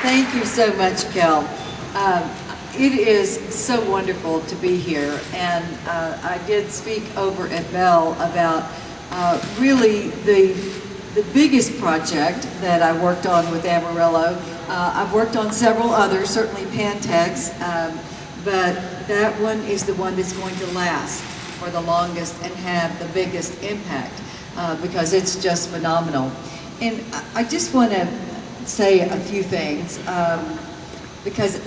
Thank you so much, Kel. It is so wonderful to be here, and I did speak over at Bell about really the biggest project that I worked on with Amarillo. I've worked on several others, certainly Pantex, but that one is the one that's going to last for the longest and have the biggest impact because it's just phenomenal. And I just want to say a few things because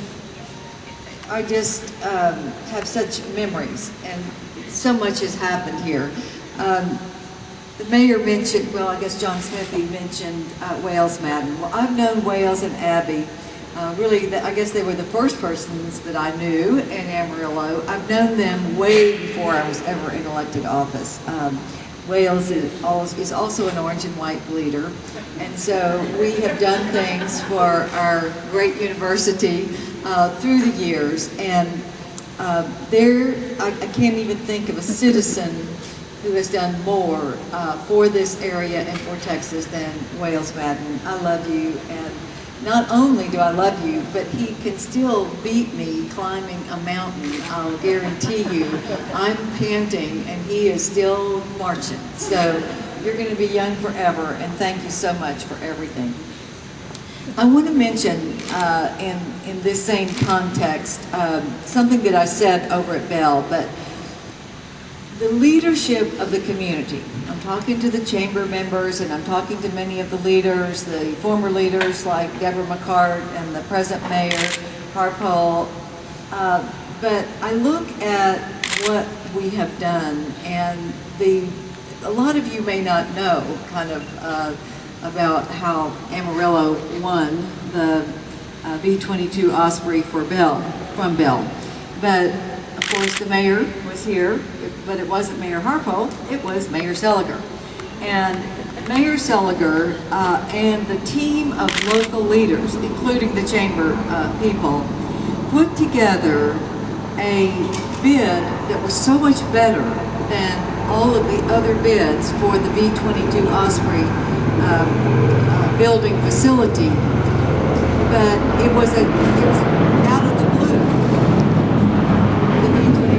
I just have such memories and so much has happened here. The mayor mentioned, well, I guess John Smithy mentioned Wales Madden. Well, I've known Wales and Abby. Really, I guess they were the first persons that I knew in Amarillo. I've known them way before I was ever in elected office. Wales is also an orange and white leader, and so we have done things for our great university through the years, and I can't even think of a citizen who has done more for this area and for Texas than Wales Madden. I love you, and not only do I love you, but he can still beat me climbing a mountain. I'll guarantee you. I'm panting and he is still marching. So you're going to be young forever, and thank you so much for everything. I want to mention in this same context something that I said over at Bell, but the leadership of the community. I'm talking to the chamber members, and I'm talking to many of the leaders, the former leaders like Deborah McCart and the present mayor, Harpole. But I look at what we have done, and a lot of you may not know kind of about how Amarillo won the V-22 Osprey from Bell. But of course the mayor was here, but it wasn't Mayor Harpole, it was Mayor Seliger. And Mayor Seliger and the team of local leaders, including the chamber people, put together a bid that was so much better than all of the other bids for the V-22 Osprey building facility. But it was out of the blue. The V-22.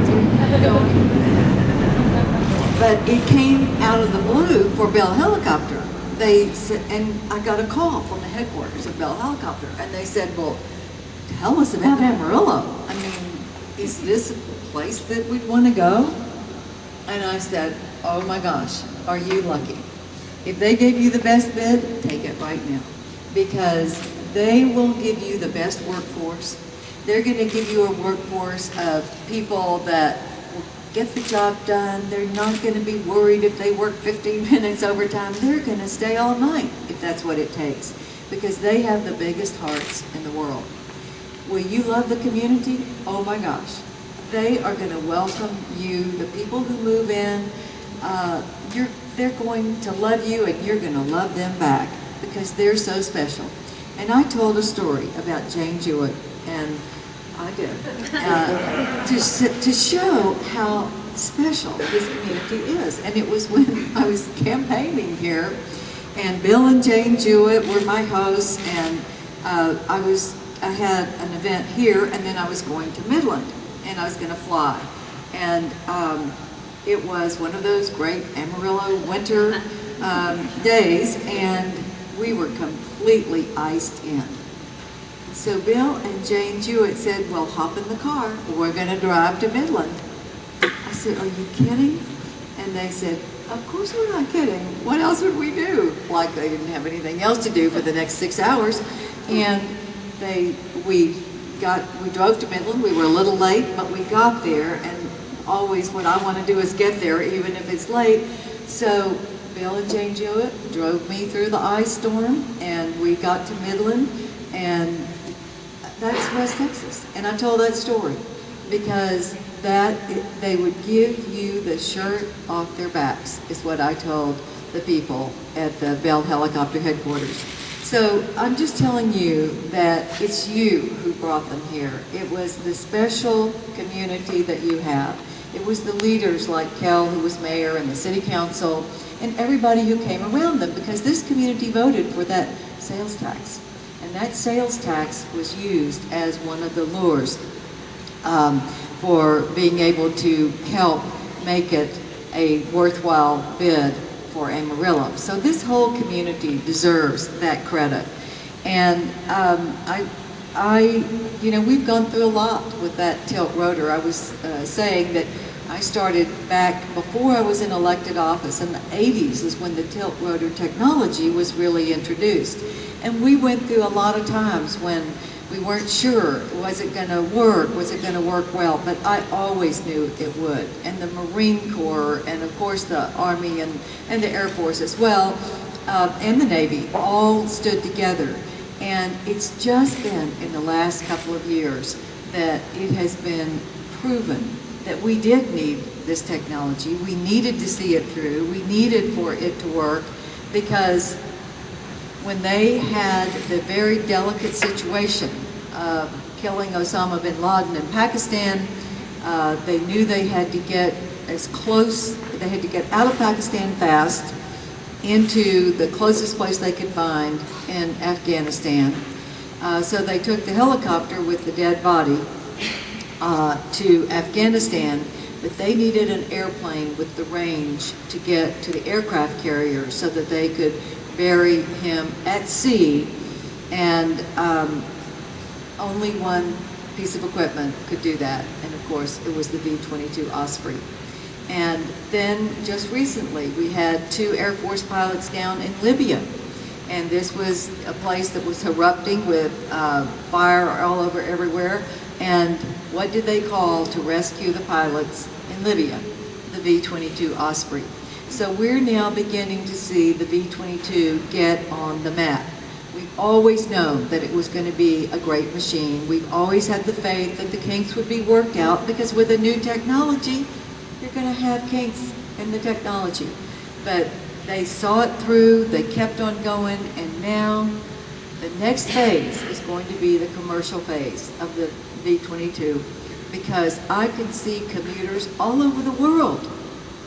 But it came out of the blue for Bell Helicopter. They said, and I got a call from the headquarters of Bell Helicopter, and they said, well, tell us about Amarillo. I mean, is this a place that we'd want to go? And I said, oh my gosh, are you lucky? If they gave you the best bid, take it right now. Because they will give you the best workforce. They're going to give you a workforce of people that get the job done. They're not going to be worried if they work 15 minutes overtime. They're going to stay all night if that's what it takes, because they have the biggest hearts in the world. Will you love the community? Oh my gosh. They are going to welcome you. The people who move in, they're going to love you, and you're going to love them back because they're so special. And I told a story about Jane Jewett, and I did, to show how special this community is. And it was when I was campaigning here, and Bill and Jane Jewett were my hosts, and I had an event here, and then I was going to Midland, and I was going to fly. And it was one of those great Amarillo winter days, and we were completely iced in. So Bill and Jane Jewett said, well, hop in the car. We're going to drive to Midland. I said, are you kidding? And they said, of course we're not kidding. What else would we do? Like they didn't have anything else to do for the next 6 hours. And we drove to Midland. We were a little late, but we got there. And always what I want to do is get there, even if it's late. So Bill and Jane Jewett drove me through the ice storm, and we got to Midland, and that's West Texas. And I told that story because they would give you the shirt off their backs, is what I told the people at the Bell Helicopter headquarters. So I'm just telling you that it's you who brought them here. It was the special community that you have. It was the leaders like Kel, who was mayor, and the city council, and everybody who came around them, because this community voted for that sales tax. And that sales tax was used as one of the lures for being able to help make it a worthwhile bid for Amarillo. So this whole community deserves that credit. And we've gone through a lot with that tilt rotor. I was saying that I started back before I was in elected office. In the 80s is when the tilt rotor technology was really introduced. And we went through a lot of times when we weren't sure, was it going to work? Was it going to work well? But I always knew it would. And the Marine Corps, and of course the Army and the Air Force as well, and the Navy, all stood together. And it's just been in the last couple of years that it has been proven that we did need this technology. We needed to see it through. We needed for it to work, because when they had the very delicate situation of killing Osama bin Laden in Pakistan, they knew they had to get as close, they had to get out of Pakistan fast into the closest place they could find in Afghanistan. So they took the helicopter with the dead body to Afghanistan, but they needed an airplane with the range to get to the aircraft carrier so that they could bury him at sea, and only one piece of equipment could do that, and of course it was the V-22 Osprey. And then just recently we had 2 Air Force pilots down in Libya, and this was a place that was erupting with fire all over everywhere. And what did they call to rescue the pilots in Libya? The V-22 Osprey. So we're now beginning to see the V-22 get on the map. We've always known that it was going to be a great machine. We've always had the faith that the kinks would be worked out, because with a new technology, you're going to have kinks in the technology. But they saw it through, they kept on going, and now the next phase is going to be the commercial phase of the V-22, because I can see commuters all over the world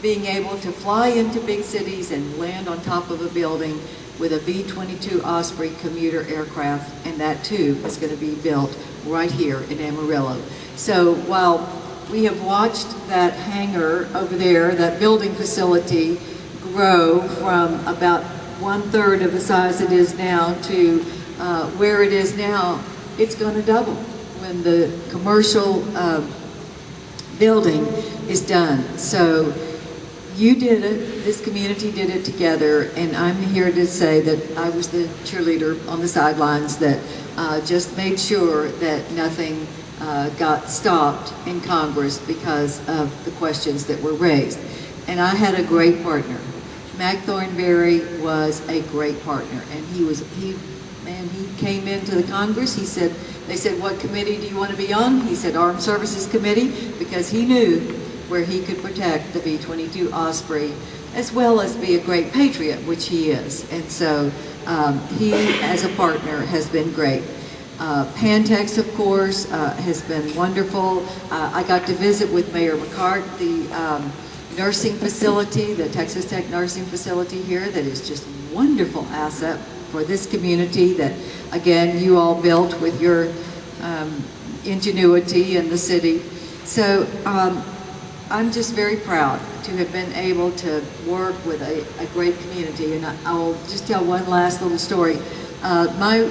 being able to fly into big cities and land on top of a building with a V-22 Osprey commuter aircraft, and that too is going to be built right here in Amarillo. So while we have watched that hangar over there, that building facility, grow from about 1/3 of the size it is now to where it is now, it's going to double when the commercial building is done. So you did it, this community did it together, and I'm here to say that I was the cheerleader on the sidelines that just made sure that nothing got stopped in Congress because of the questions that were raised. And I had a great partner. Mac Thornberry was a great partner, and he came into the Congress. They said, what committee do you want to be on? He said, Armed Services Committee, because he knew where he could protect the V-22 Osprey, as well as be a great patriot, which he is. And so he, as a partner, has been great. Pantex, of course, has been wonderful. I got to visit with Mayor McCart, the nursing facility, the Texas Tech nursing facility here, that is just a wonderful asset for this community that, again, you all built with your ingenuity in the city. So I'm just very proud to have been able to work with a great community. And I'll just tell one last little story. My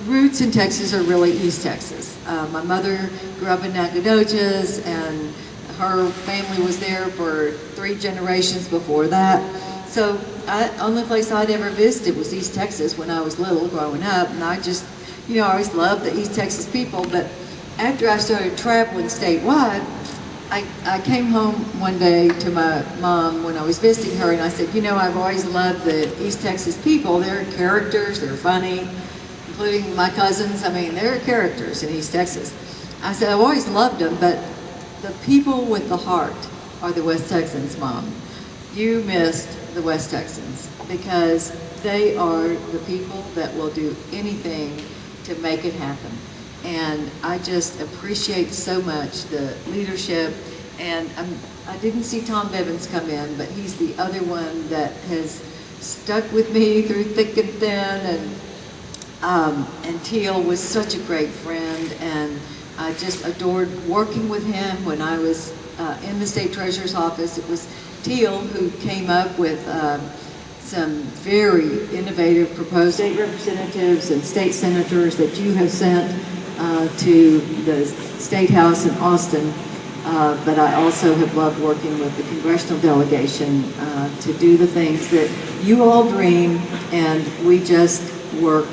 roots in Texas are really East Texas. My mother grew up in Nacogdoches, and her family was there for 3 generations before that. So the only place I'd ever visited was East Texas when I was little, growing up, and I just, I always loved the East Texas people. But after I started traveling statewide, I came home one day to my mom when I was visiting her, and I said, I've always loved the East Texas people. They're characters, they're funny, including my cousins. I mean, they're characters in East Texas. I said, I've always loved them, but the people with the heart are the West Texans, Mom. You missed the West Texans, because they are the people that will do anything to make it happen. And I just appreciate so much the leadership. And I didn't see Tom Bivens come in, but he's the other one that has stuck with me through thick and thin, and And Teal was such a great friend, and I just adored working with him. When I was in the state treasurer's office, it was Teal who came up with some very innovative proposed state representatives and state senators that you have sent to the State House in Austin. But I also have loved working with the congressional delegation to do the things that you all dream and we just work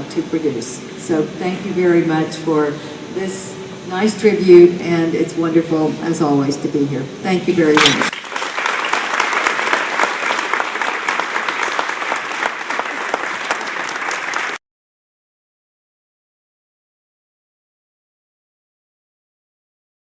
to produce. So thank you very much for this nice tribute, and it's wonderful, as always, to be here. Thank you very much.